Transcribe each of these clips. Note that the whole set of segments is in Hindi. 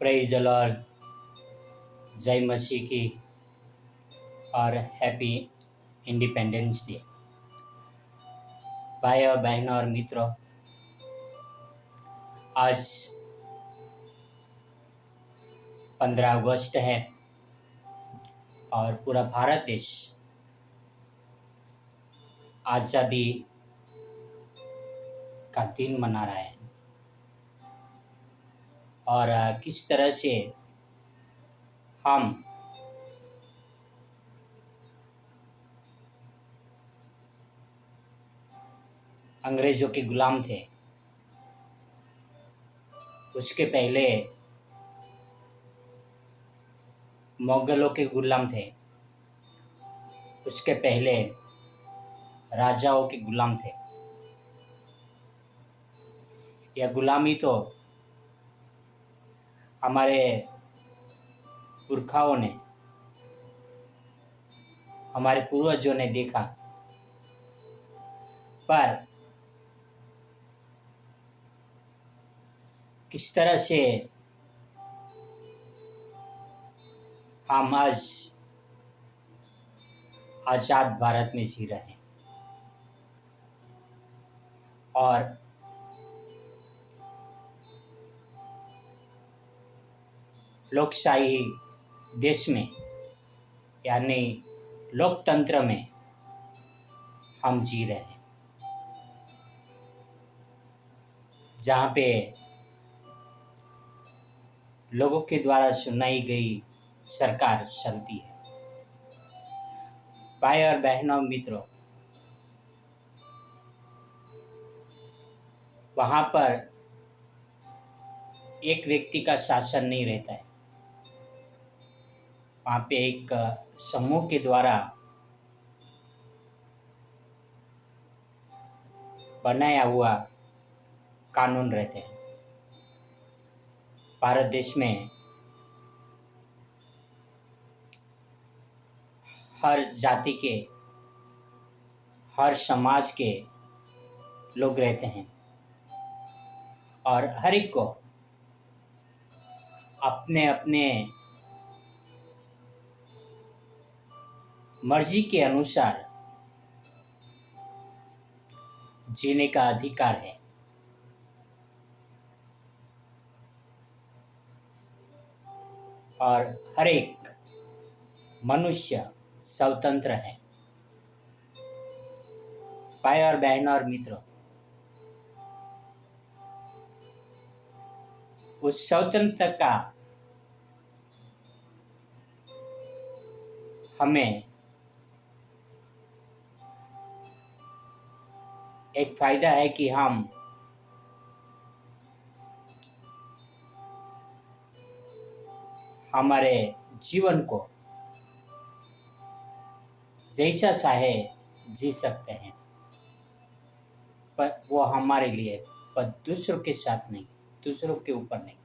Praise the Lord. जय मसीह की और हैप्पी इंडिपेंडेंस डे। भाई और बहनों और मित्रों, आज 15 अगस्त है और पूरा भारत देश आज़ादी का दिन मना रहा है। और किस तरह से हम अंग्रेज़ों के गुलाम थे, उसके पहले मुगलों के गुलाम थे, उसके पहले राजाओं के गुलाम थे। यह गुलामी तो हमारे पुरखाओं ने, हमारे पूर्वजों ने देखा, पर किस तरह से हम आज आज़ाद भारत में जी रहे हैं और लोकशाही देश में यानी लोकतंत्र में हम जी रहे हैं, जहाँ पे लोगों के द्वारा चुनाई गई सरकार चलती है। भाई और बहनों मित्रों, वहाँ पर एक व्यक्ति का शासन नहीं रहता है। वहाँ पे एक समूह के द्वारा बनाया हुआ कानून रहते हैं। भारत देश में हर जाति के, हर समाज के लोग रहते हैं और हर एक को अपने अपने मर्जी के अनुसार जीने का अधिकार है। और हर एक मनुष्य स्वतंत्र है। भाई और बहनों और मित्रों, उस स्वतंत्रता का हमें एक फायदा है कि हम हमारे जीवन को जैसा चाहे जी सकते हैं, पर वो हमारे लिए, पर दूसरों के साथ नहीं, दूसरों के ऊपर नहीं।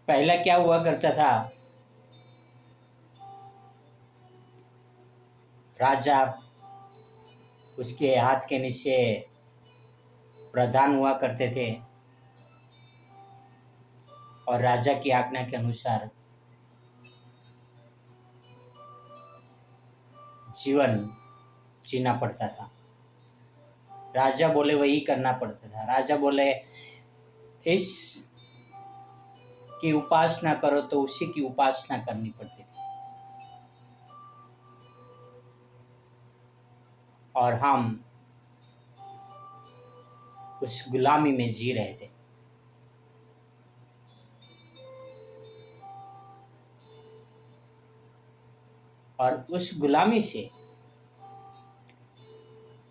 पहला क्या हुआ करता था, राजा, उसके हाथ के नीचे प्रधान हुआ करते थे और राजा की आज्ञा के अनुसार जीवन जीना पड़ता था। राजा बोले वही करना पड़ता था। राजा बोले इस की उपासना करो तो उसी की उपासना करनी पड़ती थी। और हम उस गुलामी में जी रहे थे। और उस गुलामी से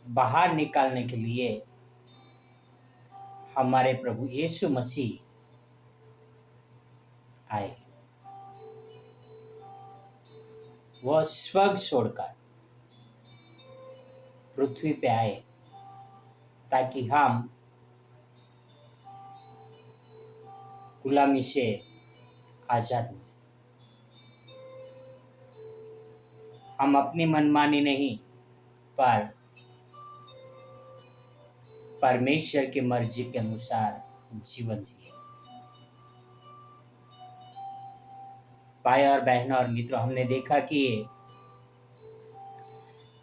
बाहर निकालने के लिए हमारे प्रभु यीशु मसीह आए। वह स्वर्ग छोड़कर पृथ्वी पे आए ताकि हम गुलामी से आजाद हुए। हम अपनी मनमानी नहीं, पर परमेश्वर की मर्जी के अनुसार जीवन जिए। भाई और बहनों और मित्रों, हमने देखा कि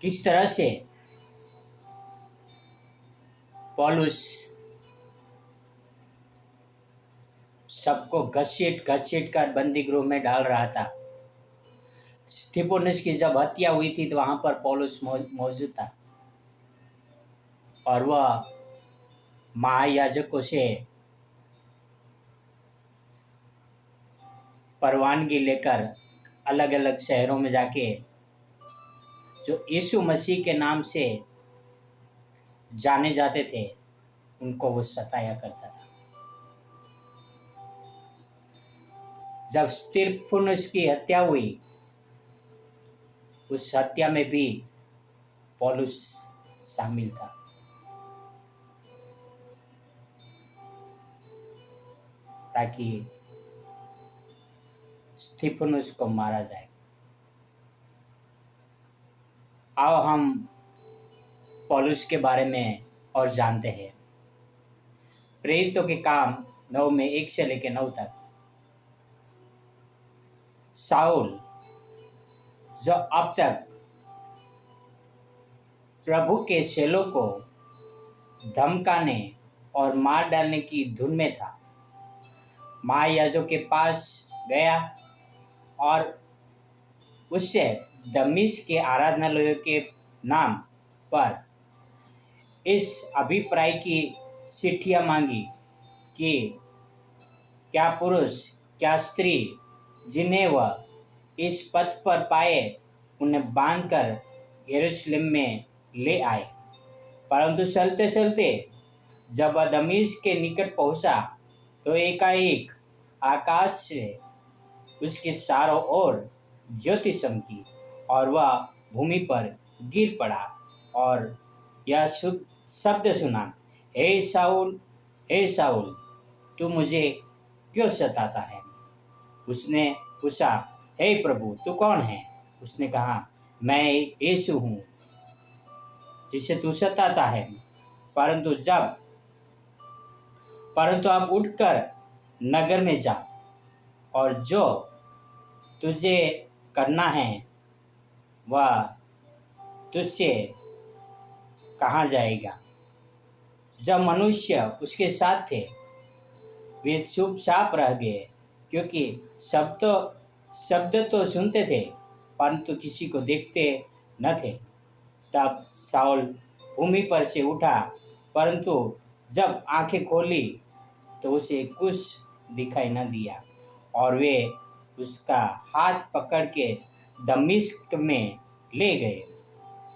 किस तरह से पौलुस सबको घसीट घसीट कर बंदी गृह में डाल रहा था। स्तिफनुस की जब हत्या हुई थी तो वहां पर पौलुस मौजूद था और वह महायाजकों से परवानगी लेकर अलग अलग शहरों में जाके जो यीशु मसीह के नाम से जाने जाते थे उनको वो सताया करता था। जब स्तिफनुस की हत्या हुई, उस हत्या में भी पौलुस शामिल था। ताकि स्तिफनुस को मारा जाए। आओ हम पौलुस के बारे में और जानते हैं। प्रेरितों के काम 9 में 1 से लेकर 9 तक। साउल जो अब तक प्रभु के चेलों को धमकाने और मार डालने की धुन में था, महायाजक के पास गया और उससे दमिश्क के आराधनालयों के नाम पर इस अभिप्राय की चिट्ठियां मांगी कि क्या पुरुष क्या स्त्री जिन्हें वह इस पथ पर पाए उन्हें बांधकर यरूशलेम में ले आए। परंतु चलते चलते जब वह दमिश्क के निकट पहुंचा तो एकाएक आकाश से उसके चारों ओर ज्योति चमकी और वह भूमि पर गिर पड़ा और यह शब्द सुना, हे शाऊल तू मुझे क्यों सताता है? उसने पूछा, हे प्रभु तू कौन है? उसने कहा, मैं यीशु हूँ जिसे तू सताता है। परंतु अब उठकर नगर में जा और जो तुझे करना है वह तुझसे कहा जाएगा। जब मनुष्य उसके साथ थे वे चुपचाप रह गए, क्योंकि शब्द तो सुनते थे परंतु किसी को देखते न थे। तब शाऊल भूमि पर से उठा, परंतु जब आंखें खोली तो उसे कुछ दिखाई न दिया और वे उसका हाथ पकड़ के दमिश्क में ले गए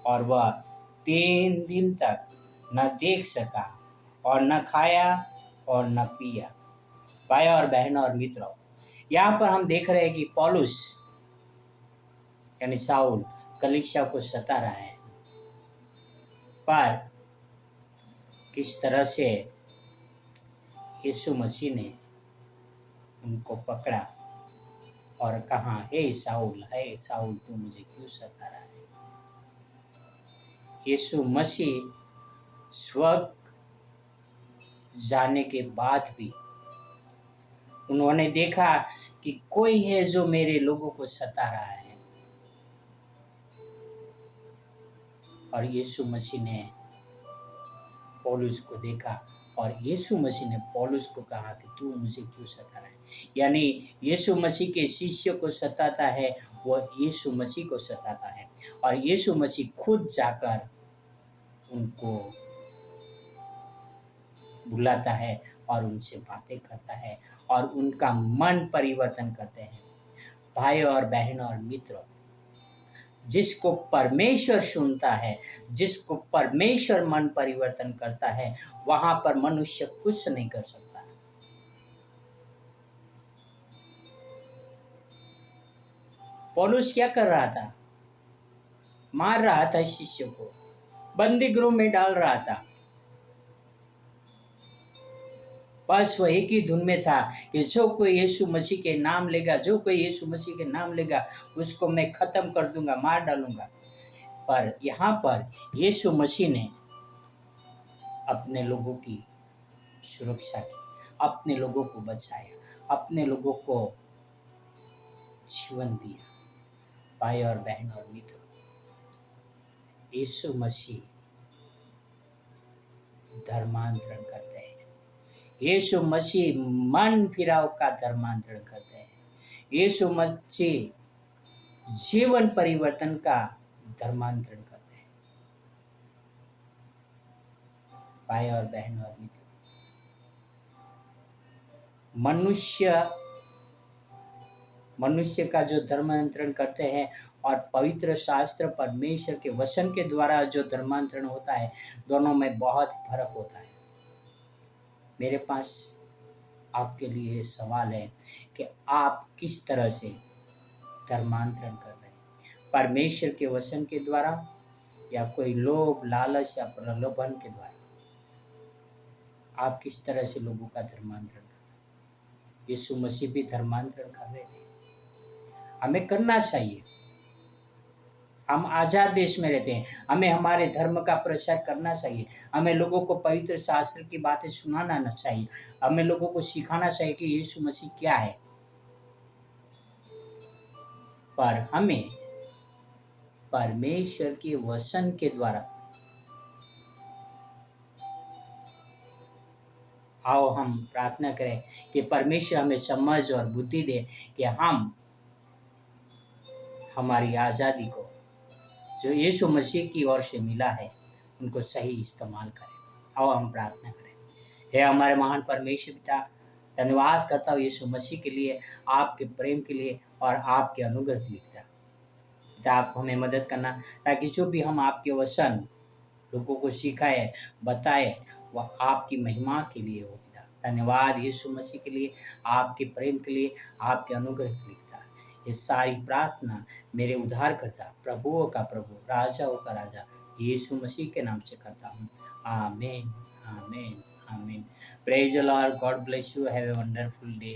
और वह 3 दिन तक न देख सका और न खाया और न पिया। भाई और बहनों और मित्रों, यहाँ पर हम देख रहे हैं कि पौलुस यानी शाऊल कलीसिया को सता रहा है, पर किस तरह से यीशु मसीह ने उनको पकड़ा और कहा, हे शाऊल तू मुझे क्यों सता रहा है? यीशु मसीह स्वर्ग जाने के बाद भी उन्होंने देखा कि कोई है जो मेरे लोगों को सता रहा है, और यीशु मसीह ने पौलुस को देखा और यीशु मसीह ने पौलुस को कहा कि तू मुझे क्यों सता रहा है? यानी यीशु मसीह के शिष्य को सताता है, वह यीशु मसीह को सताता है और यीशु मसीह खुद जाकर उनको बुलाता है और उनसे बातें करता है और उनका मन परिवर्तन करते हैं। भाई और बहनों और मित्रों, जिसको परमेश्वर सुनता है, जिसको परमेश्वर मन परिवर्तन करता है, वहां पर मनुष्य कुछ नहीं कर सकता। पौलुस क्या कर रहा था? मार रहा था शिष्य को, बंदी गृह में डाल रहा था। बस वही की धुन में था कि जो कोई यीशु मसीह के नाम लेगा, जो कोई यीशु मसीह के नाम लेगा उसको मैं खत्म कर दूंगा, मार डालूंगा। पर यहाँ पर यीशु मसीह ने अपने लोगों की सुरक्षा की, अपने लोगों को बचाया, अपने लोगों को जीवन दिया। भाई और बहन और मित्रों, यीशु मसीह धर्मांतरण करते हैं। यीशु मसीह मन फिराव का धर्मांतरण करते हैं। यीशु मसीह जीवन परिवर्तन का धर्मांतरण करते हैं। भाई और बहन और मित्र, मनुष्य का जो धर्मांतरण करते हैं और पवित्र शास्त्र परमेश्वर के वचन के द्वारा जो धर्मांतरण होता है, दोनों में बहुत फर्क होता है। मेरे पास आपके लिए सवाल है कि आप किस तरह से धर्मांतरण कर रहे हैं, परमेश्वर के वचन के द्वारा या कोई लोभ, लालच या प्रलोभन के द्वारा? आप किस तरह से लोगों का धर्मांतरण कर रहे हैं? यीशु मसीह भी धर्मांतरण कर रहे थे। हमें करना चाहिए। हम आज़ाद देश में रहते हैं, हमें हमारे धर्म का प्रचार करना चाहिए। हमें लोगों को पवित्र शास्त्र की बातें सुनाना चाहिए। हमें लोगों को सिखाना चाहिए कि यीशु मसीह क्या है। पर हमें परमेश्वर के वचन के द्वारा आओ हम प्रार्थना करें कि परमेश्वर हमें समझ और बुद्धि दे कि हम हमारी आज़ादी को जो यीशु मसीह की ओर से मिला है उनको सही इस्तेमाल करें। आओ हम प्रार्थना करें। हे हमारे महान परमेश्वर पिता, धन्यवाद करता हूँ यीशु मसीह के लिए, आपके प्रेम के लिए और आपके अनुग्रह के लिए। पिता, आप हमें मदद करना ताकि जो भी हम आपके वचन लोगों को सिखाए, बताए, वह आपकी महिमा के लिए हो। पिता, धन्यवाद यीशु मसीह के लिए, आपके प्रेम के लिए, आपके अनुग्रह के लिए। ये सारी प्रार्थना मेरे उद्धारकर्ता, प्रभुओं का प्रभु, राजाओं का राजा यीशु मसीह के नाम से करता हूँ। आमीन, आमीन, आमीन। Praise the Lord, God bless you, have a wonderful day.